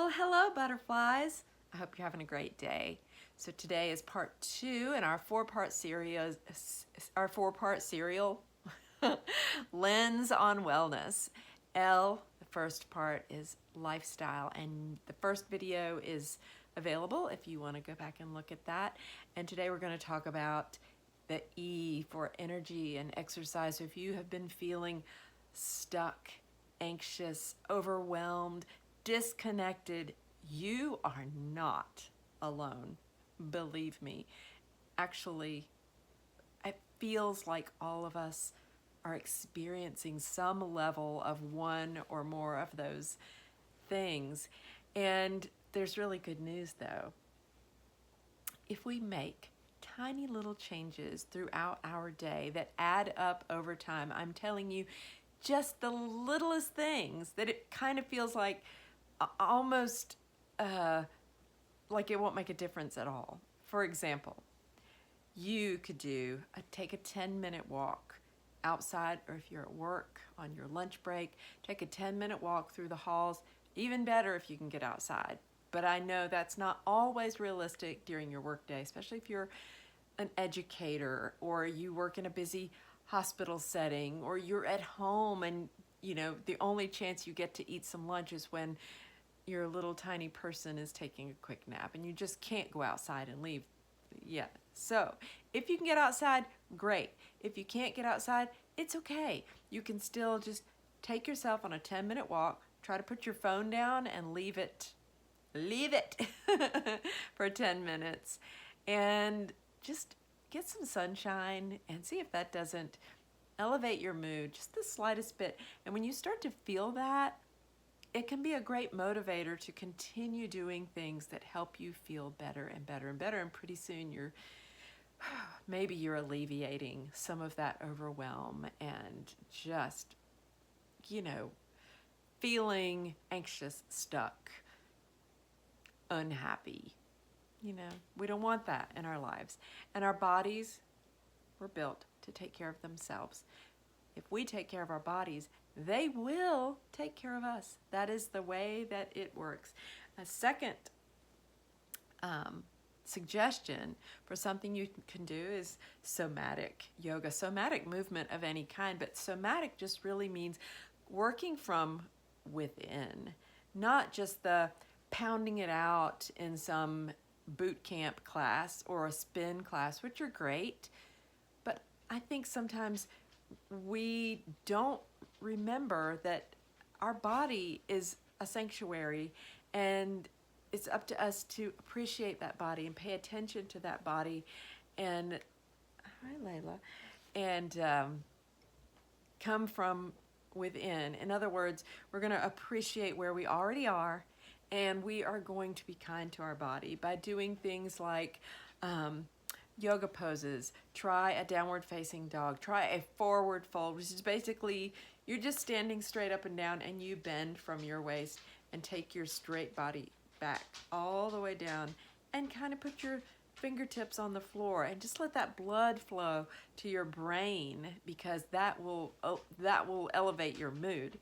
Well, hello, butterflies. I hope you're having a great day. So today is part 2 in our four-part serial Lens on Wellness. The first part is lifestyle, and the first video is available if you want to go back and look at that. And today we're going to talk about the E for energy and exercise. So if you have been feeling stuck, anxious, overwhelmed, disconnected, you are not alone. Believe me. Actually, it feels like all of us are experiencing some level of one or more of those things. And there's really good news though. If we make tiny little changes throughout our day that add up over time, I'm telling you, just the littlest things that it kind of feels like almost like it won't make a difference at all. For example, you could take a 10-minute walk outside, or if you're at work on your lunch break, take a 10-minute walk through the halls. Even better if you can get outside. But I know that's not always realistic during your workday, especially if you're an educator or you work in a busy hospital setting, or you're at home and the only chance you get to eat some lunch is when your little tiny person is taking a quick nap and you just can't go outside and leave yet. So if you can get outside, great. If you can't get outside, it's okay. You can still just take yourself on a 10-minute walk, try to put your phone down and leave it for 10 minutes and just get some sunshine and see if that doesn't elevate your mood just the slightest bit. And when you start to feel that, it can be a great motivator to continue doing things that help you feel better and better and better. And pretty soon maybe you're alleviating some of that overwhelm and just, feeling anxious, stuck, unhappy. We don't want that in our lives. And our bodies were built to take care of themselves. If we take care of our bodies, they will take care of us. That is the way that it works. A second suggestion for something you can do is somatic yoga, somatic movement of any kind. But somatic just really means working from within, not just the pounding it out in some boot camp class or a spin class, which are great. But I think sometimes we don't remember that our body is a sanctuary, and it's up to us to appreciate that body and pay attention to that body. And hi, Layla, and come from within. In other words, we're going to appreciate where we already are, and we are going to be kind to our body by doing things like yoga poses. Try a downward facing dog. Try a forward fold, which is basically you're just standing straight up and down and you bend from your waist and take your straight body back all the way down and kind of put your fingertips on the floor and just let that blood flow to your brain, because that will elevate your mood.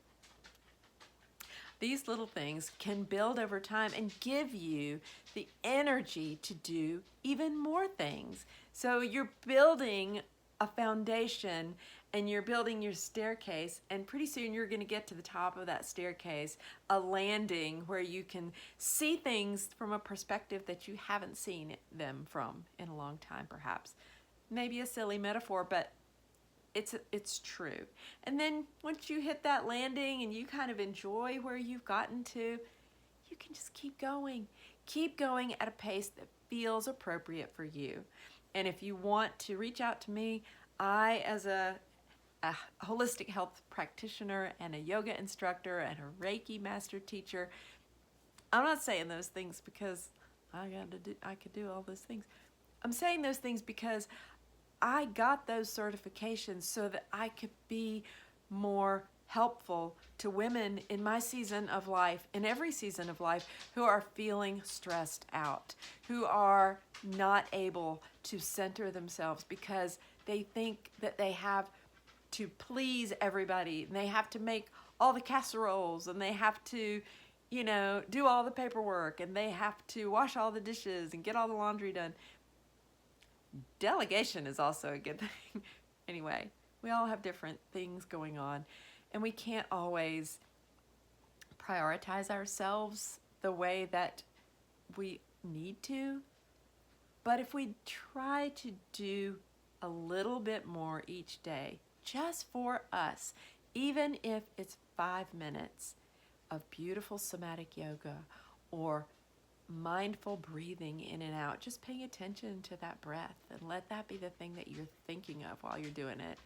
These little things can build over time and give you the energy to do even more things. So you're building a foundation and you're building your staircase, and pretty soon you're going to get to the top of that staircase, a landing where you can see things from a perspective that you haven't seen them from in a long time, perhaps. Maybe a silly metaphor, but it's true. And then once you hit that landing and you kind of enjoy where you've gotten to, you can just keep going at a pace that feels appropriate for you. And if you want to reach out to me, I, as a holistic health practitioner and a yoga instructor and a Reiki master teacher, I'm not saying those things because I could do all those things. I'm saying those things because I got those certifications so that I could be more helpful to women in my season of life, in every season of life, who are feeling stressed out, who are not able to center themselves because they think that they have to please everybody, and they have to make all the casseroles, and they have to, you know, do all the paperwork and they have to wash all the dishes and get all the laundry done. Delegation is also a good thing. Anyway, we all have different things going on, and we can't always prioritize ourselves the way that we need to. But if we try to do a little bit more each day, just for us, even if it's 5 minutes of beautiful somatic yoga or mindful breathing in and out, just paying attention to that breath and let that be the thing that you're thinking of while you're doing it.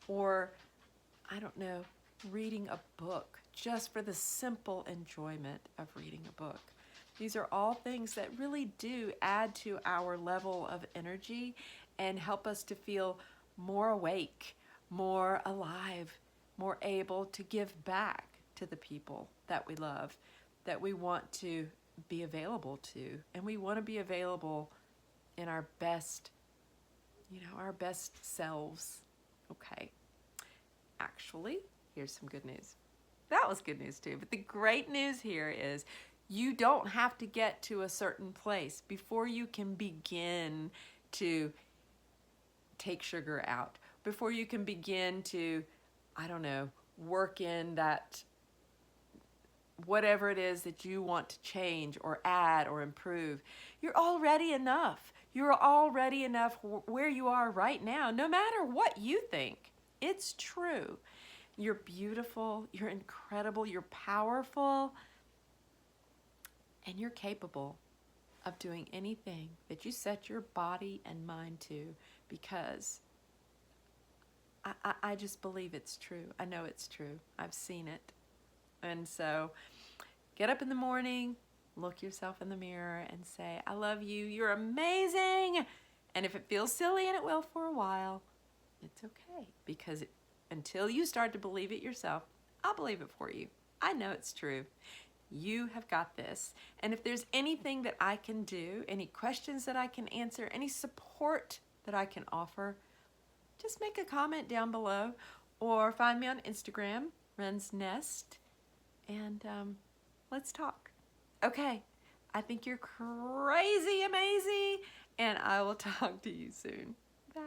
Or, I don't know, reading a book just for the simple enjoyment of reading a book. These are all things that really do add to our level of energy and help us to feel more awake, more alive, more able to give back to the people that we love, that we want to be available to. And we want to be available in our best, our best selves. Okay. Actually, here's some good news. That was good news too. But the great news here is you don't have to get to a certain place before you can begin to take sugar out, before you can begin to, work in that whatever it is that you want to change or add or improve. You're already enough. You're already enough where you are right now, no matter what you think. It's true. You're beautiful, you're incredible, you're powerful, and you're capable of doing anything that you set your body and mind to, because I just believe it's true. I know it's true. I've seen it. And so get up in the morning, look yourself in the mirror and say, I love you, you're amazing. And if it feels silly, and it will for a while, it's okay, because until you start to believe it yourself, I'll believe it for you. I know it's true. You have got this. And if there's anything that I can do, any questions that I can answer, any support that I can offer, just make a comment down below or find me on Instagram, Wren's Nest, and let's talk. Okay, I think you're crazy amazing, and I will talk to you soon. Bye.